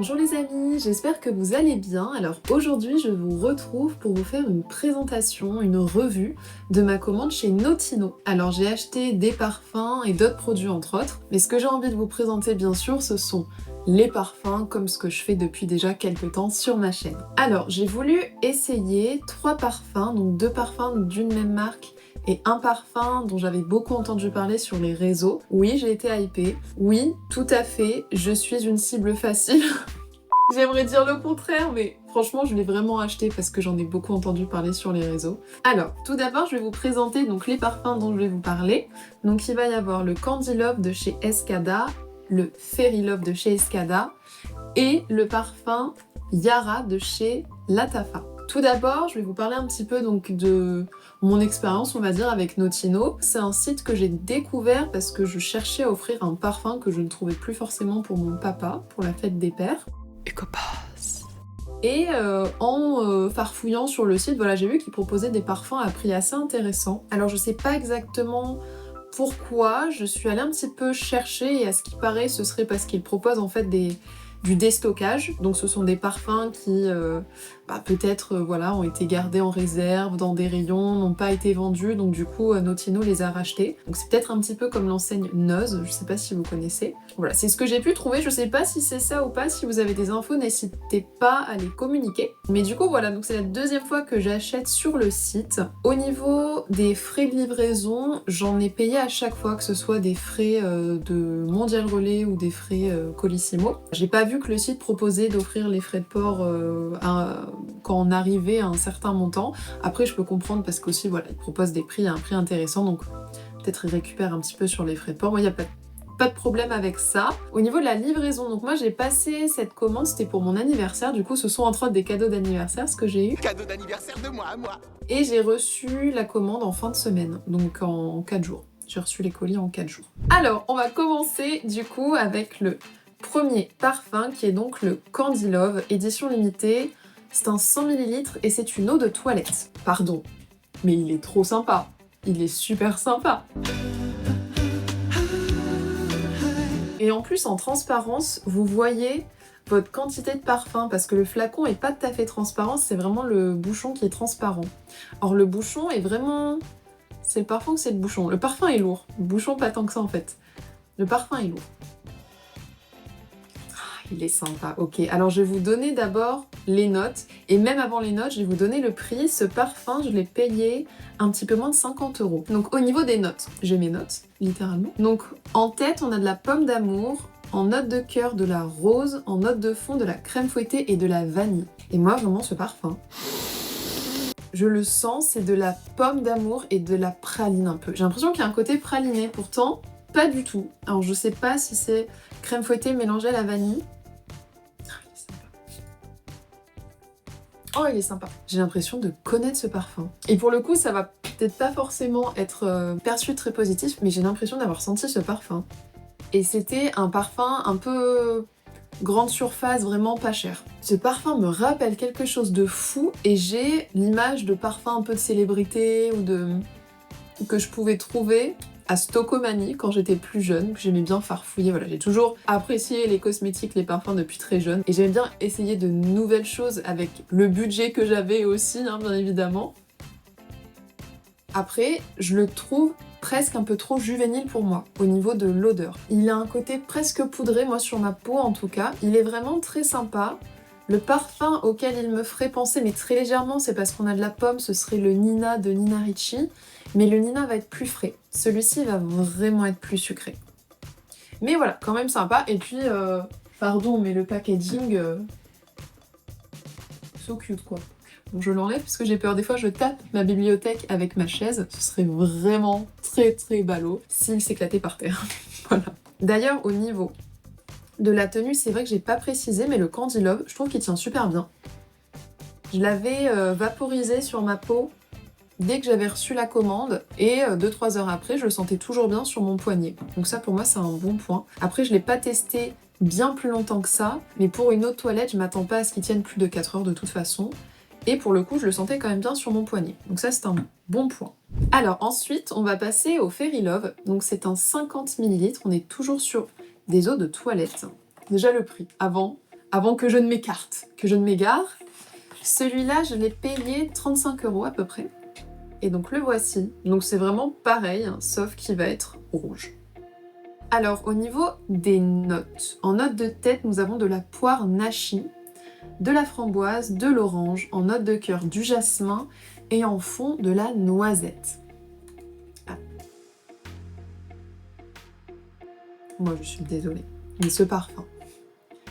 Bonjour les amis, j'espère que vous allez bien. Alors aujourd'hui je vous retrouve pour vous faire une présentation, une revue de ma commande chez Notino. Alors j'ai acheté des parfums et d'autres produits entre autres, mais ce que j'ai envie de vous présenter bien sûr ce sont les parfums comme ce que je fais depuis déjà quelques temps sur ma chaîne. Alors j'ai voulu essayer 3 parfums, donc 2 parfums d'une même marque et un parfum dont j'avais beaucoup entendu parler sur les réseaux. Oui, j'ai été hypée. Oui, tout à fait, je suis une cible facile. J'aimerais dire le contraire, mais franchement, je l'ai vraiment acheté parce que j'en ai beaucoup entendu parler sur les réseaux. Alors, tout d'abord, je vais vous présenter donc les parfums dont je vais vous parler. Donc, il va y avoir le Candy Love de chez Escada, le Fairy Love de chez Escada et le parfum Yara de chez Latafa. Tout d'abord, je vais vous parler un petit peu donc de mon expérience, on va dire, avec Notino. C'est un site que j'ai découvert parce que je cherchais à offrir un parfum que je ne trouvais plus forcément pour mon papa, pour la fête des pères. Ecopass. Et en farfouillant sur le site, voilà, j'ai vu qu'ils proposaient des parfums à prix assez intéressant. Alors je sais pas exactement pourquoi, je suis allée un petit peu chercher et à ce qui paraît, ce serait parce qu'ils proposent en fait du déstockage. Donc ce sont des parfums qui peut-être voilà, ont été gardés en réserve dans des rayons, n'ont pas été vendus, donc du coup Notino les a rachetés. Donc c'est peut-être un petit peu comme l'enseigne Nose, je sais pas si vous connaissez. Voilà, c'est ce que j'ai pu trouver, je sais pas si c'est ça ou pas, si vous avez des infos, n'hésitez pas à les communiquer. Mais du coup voilà, donc c'est la deuxième fois que j'achète sur le site. Au niveau des frais de livraison, j'en ai payé à chaque fois, que ce soit des frais de Mondial Relais ou des frais Colissimo. J'ai pas vu que le site proposait d'offrir les frais de port quand on arrivait à un certain montant. Après je peux comprendre parce qu'aussi voilà, ils proposent des prix à un prix intéressant, donc peut-être ils récupèrent un petit peu sur les frais de port. Moi il n'y a pas de problème avec ça. Au niveau de la livraison, donc moi j'ai passé cette commande, c'était pour mon anniversaire, du coup ce sont entre autres des cadeaux d'anniversaire ce que j'ai eu. Cadeau d'anniversaire de moi à moi. Et j'ai reçu la commande en fin de semaine, donc en 4 jours. J'ai reçu les colis en 4 jours. Alors on va commencer du coup avec le premier parfum qui est donc le Candy Love, édition limitée. C'est un 100 ml et c'est une eau de toilette. Pardon, mais il est trop sympa. Il est super sympa. Et en plus en transparence, vous voyez votre quantité de parfum parce que le flacon est pas tout à fait transparent, c'est vraiment le bouchon qui est transparent. Or le bouchon est vraiment... C'est le parfum ou c'est le bouchon? Le parfum est lourd, le bouchon pas tant que ça en fait. Le parfum est lourd. Il est sympa, ok. Alors je vais vous donner d'abord les notes, et même avant les notes, je vais vous donner le prix. Ce parfum, je l'ai payé un petit peu moins de 50 €. Donc au niveau des notes, j'ai mes notes, littéralement. Donc en tête, on a de la pomme d'amour, en note de cœur, de la rose, en note de fond, de la crème fouettée et de la vanille. Et moi, vraiment, ce parfum, je le sens, c'est de la pomme d'amour et de la praline un peu. J'ai l'impression qu'il y a un côté praliné, pourtant, pas du tout. Alors je sais pas si c'est crème fouettée mélangée à la vanille. Oh, il est sympa. J'ai l'impression de connaître ce parfum. Et pour le coup, ça va peut-être pas forcément être perçu très positif, mais j'ai l'impression d'avoir senti ce parfum. Et c'était un parfum un peu grande surface, vraiment pas cher. Ce parfum me rappelle quelque chose de fou et j'ai l'image de parfum un peu de célébrité ou de... que je pouvais trouver à Stockomanie quand j'étais plus jeune, que j'aimais bien farfouiller. Voilà, j'ai toujours apprécié les cosmétiques, les parfums depuis très jeune. Et j'aimais bien essayer de nouvelles choses avec le budget que j'avais aussi, hein, bien évidemment. Après, je le trouve presque un peu trop juvénile pour moi, au niveau de l'odeur. Il a un côté presque poudré, moi sur ma peau en tout cas. Il est vraiment très sympa. Le parfum auquel il me ferait penser, mais très légèrement, c'est parce qu'on a de la pomme, ce serait le Nina de Nina Ricci. Mais le Nina va être plus frais. Celui-ci va vraiment être plus sucré. Mais voilà, quand même sympa. Et puis, pardon, mais le packaging... so cute, quoi. Bon, je l'enlève parce que j'ai peur. Des fois, je tape ma bibliothèque avec ma chaise. Ce serait vraiment très très ballot s'il s'éclatait par terre. Voilà. D'ailleurs, au niveau de la tenue, c'est vrai que j'ai pas précisé, mais le Candy Love, je trouve qu'il tient super bien. Je l'avais vaporisé sur ma peau dès que j'avais reçu la commande, et 2-3 heures après, je le sentais toujours bien sur mon poignet. Donc ça, pour moi, c'est un bon point. Après, je l'ai pas testé bien plus longtemps que ça, mais pour une eau de toilette, je m'attends pas à ce qu'il tienne plus de 4 heures de toute façon. Et pour le coup, je le sentais quand même bien sur mon poignet. Donc ça, c'est un bon point. Alors ensuite, on va passer au Fairy Love. Donc c'est un 50 ml. On est toujours sur des eaux de toilette. Déjà le prix. Avant, avant que je ne m'écarte, que je ne m'égare. Celui-là, je l'ai payé 35 € à peu près. Et donc le voici. Donc c'est vraiment pareil, hein, sauf qu'il va être rouge. Alors au niveau des notes, en note de tête, nous avons de la poire nashi, de la framboise, de l'orange, en note de cœur du jasmin et en fond de la noisette. Ah. Moi je suis désolée, mais ce parfum,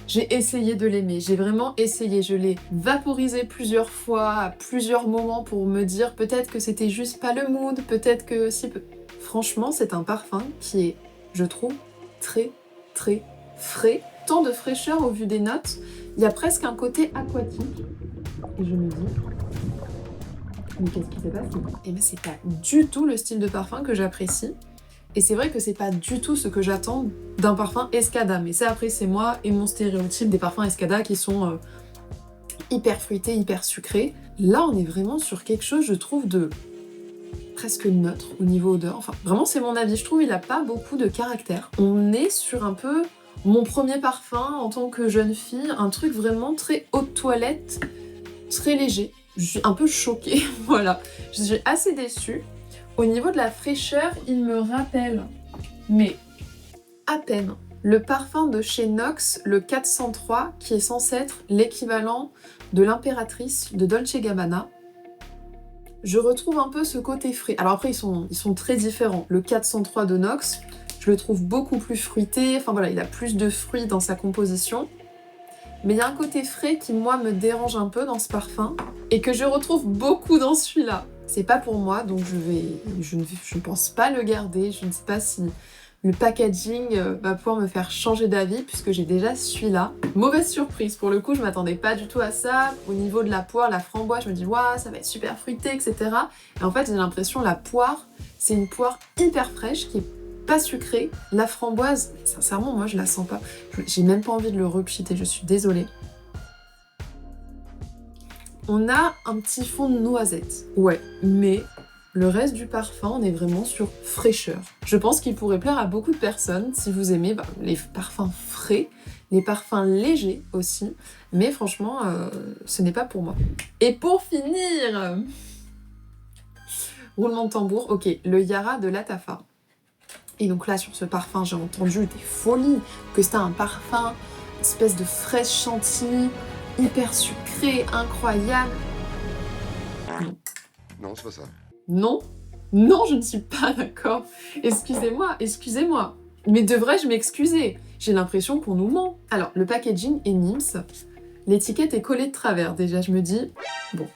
j'ai essayé de l'aimer, j'ai vraiment essayé, je l'ai vaporisé plusieurs fois, à plusieurs moments pour me dire peut-être que c'était juste pas le mood, peut-être que si... Franchement, c'est un parfum qui est, je trouve, très très frais. Tant de fraîcheur au vu des notes, il y a presque un côté aquatique. Et je me dis, mais qu'est-ce qui s'est passé? Et bien c'est pas du tout le style de parfum que j'apprécie. Et c'est vrai que c'est pas du tout ce que j'attends d'un parfum Escada. Mais ça, après, c'est moi et mon stéréotype des parfums Escada qui sont hyper fruités, hyper sucrés. Là, on est vraiment sur quelque chose, je trouve, de presque neutre au niveau odeur. Enfin, vraiment, c'est mon avis. Je trouve qu'il a pas beaucoup de caractère. On est sur un peu mon premier parfum en tant que jeune fille. Un truc vraiment très haute toilette, très léger. Je suis un peu choquée, voilà. Je suis assez déçue. Au niveau de la fraîcheur, il me rappelle, mais à peine, le parfum de chez NOX, le 403, qui est censé être l'équivalent de l'impératrice de Dolce Gabbana. Je retrouve un peu ce côté frais. Alors après, ils sont très différents. Le 403 de NOX, je le trouve beaucoup plus fruité. Enfin voilà, il a plus de fruits dans sa composition. Mais il y a un côté frais qui, moi, me dérange un peu dans ce parfum et que je retrouve beaucoup dans celui-là. C'est pas pour moi, donc je ne pense pas le garder. Je ne sais pas si le packaging va pouvoir me faire changer d'avis puisque j'ai déjà celui-là. Mauvaise surprise, pour le coup, je m'attendais pas du tout à ça. Au niveau de la poire, la framboise, je me dis waouh, ça va être super fruité, etc. Et en fait, j'ai l'impression la poire, c'est une poire hyper fraîche qui est pas sucrée. La framboise, sincèrement, moi je la sens pas. J'ai même pas envie de le repchiter, je suis désolée. On a un petit fond de noisette, ouais, mais le reste du parfum, on est vraiment sur fraîcheur. Je pense qu'il pourrait plaire à beaucoup de personnes si vous aimez les parfums frais, les parfums légers aussi, mais franchement, ce n'est pas pour moi. Et pour finir, roulement de tambour, ok, le Yara de Lattafa. Et donc là, sur ce parfum, j'ai entendu des folies, que c'était un parfum, espèce de fraise chantilly, hyper sucré, incroyable. Non. Non, c'est pas ça. Non, non, je ne suis pas d'accord. Excusez-moi, excusez-moi. Mais devrais-je m'excuser? J'ai l'impression qu'on nous ment. Alors, le packaging est Nîmes. L'étiquette est collée de travers. Déjà, je me dis, bon,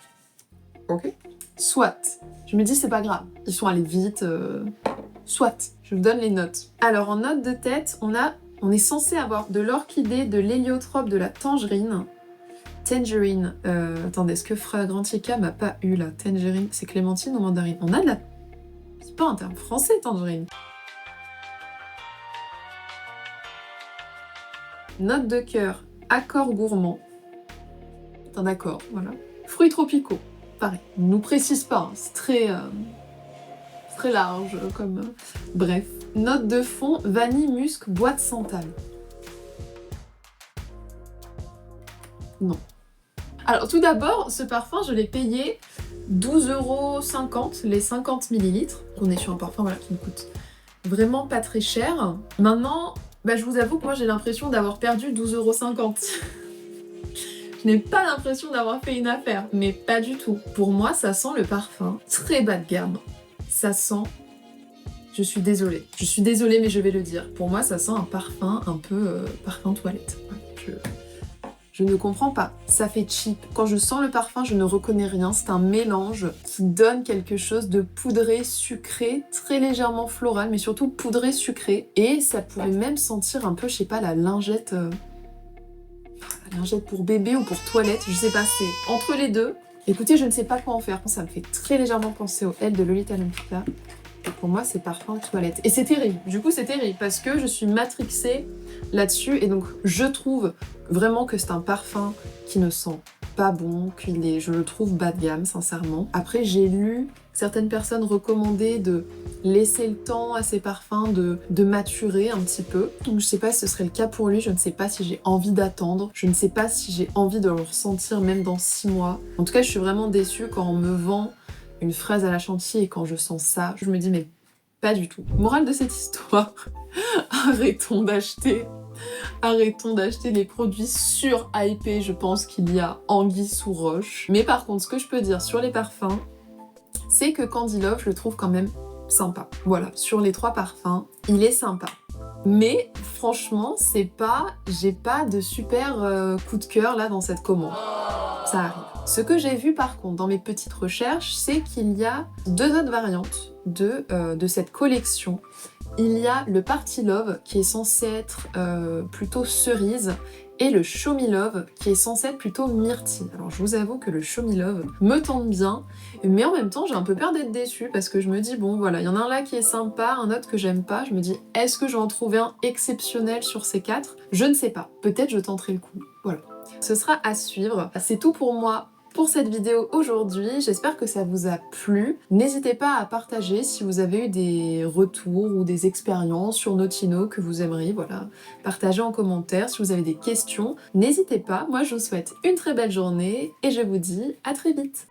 ok. Soit. Je me dis, c'est pas grave. Ils sont allés vite. Soit. Je vous donne les notes. Alors, en note de tête, on est censé avoir de l'orchidée, de l'héliotrope, de la tangerine. Tangerine. Attendez, est-ce que Fragrantica m'a pas eu là? Tangerine, c'est clémentine ou mandarine? On a de la... C'est pas un terme français, tangerine. Note de cœur, accord gourmand. C'est un accord, voilà. Fruits tropicaux, pareil. On nous précise pas, hein. C'est très large comme... Bref. Note de fond, vanille, musc, bois de santal. Non. Alors tout d'abord, ce parfum, je l'ai payé 12,50 € les 50 ml. On est sur un parfum voilà, qui me coûte vraiment pas très cher. Maintenant, je vous avoue que moi j'ai l'impression d'avoir perdu 12,50 €. Je n'ai pas l'impression d'avoir fait une affaire, mais pas du tout. Pour moi, ça sent le parfum très bas de gamme. Ça sent... Je suis désolée, mais je vais le dire. Pour moi, ça sent un parfum un peu parfum toilette. Je ne comprends pas. Ça fait cheap. Quand je sens le parfum, je ne reconnais rien. C'est un mélange qui donne quelque chose de poudré, sucré, très légèrement floral, mais surtout poudré, sucré. Et ça pourrait même sentir un peu, je sais pas, la lingette pour bébé ou pour toilette. Je sais pas, c'est entre les deux. Écoutez, je ne sais pas quoi en faire. Ça me fait très légèrement penser au L de Lolita Lempicka. Et pour moi, c'est parfum toilette. Et c'est terrible. Du coup, c'est terrible parce que je suis matrixée là-dessus. Et donc, je trouve vraiment que c'est un parfum qui ne sent pas bon, je le trouve bas de gamme, sincèrement. Après, j'ai lu certaines personnes recommander de laisser le temps à ces parfums de maturer un petit peu. Donc je sais pas si ce serait le cas pour lui, je ne sais pas si j'ai envie d'attendre, je ne sais pas si j'ai envie de le ressentir même dans 6 mois. En tout cas, je suis vraiment déçue quand on me vend une fraise à la chantilly et quand je sens ça, je me dis mais pas du tout. Morale de cette histoire, arrêtons d'acheter les produits sur-hypés, je pense qu'il y a anguille sous roche. Mais par contre, ce que je peux dire sur les parfums, c'est que Candy Love, je le trouve quand même sympa. Voilà, sur les 3 parfums, il est sympa. Mais franchement, j'ai pas de super coup de cœur là dans cette commande. Ça arrive. Ce que j'ai vu par contre dans mes petites recherches, c'est qu'il y a 2 autres variantes de cette collection. Il y a le Party Love qui est censé être plutôt cerise et le Show Me Love qui est censé être plutôt myrtille. Alors je vous avoue que le Show Me Love me tente bien, mais en même temps j'ai un peu peur d'être déçue parce que je me dis bon voilà, il y en a un là qui est sympa, un autre que j'aime pas, je me dis est-ce que je vais en trouver un exceptionnel sur ces 4? Je ne sais pas, peut-être je tenterai le coup, voilà. Ce sera à suivre, c'est tout pour moi pour cette vidéo aujourd'hui, j'espère que ça vous a plu. N'hésitez pas à partager si vous avez eu des retours ou des expériences sur Notino que vous aimeriez, voilà, partager en commentaire. Si vous avez des questions, n'hésitez pas. Moi, je vous souhaite une très belle journée et je vous dis à très vite.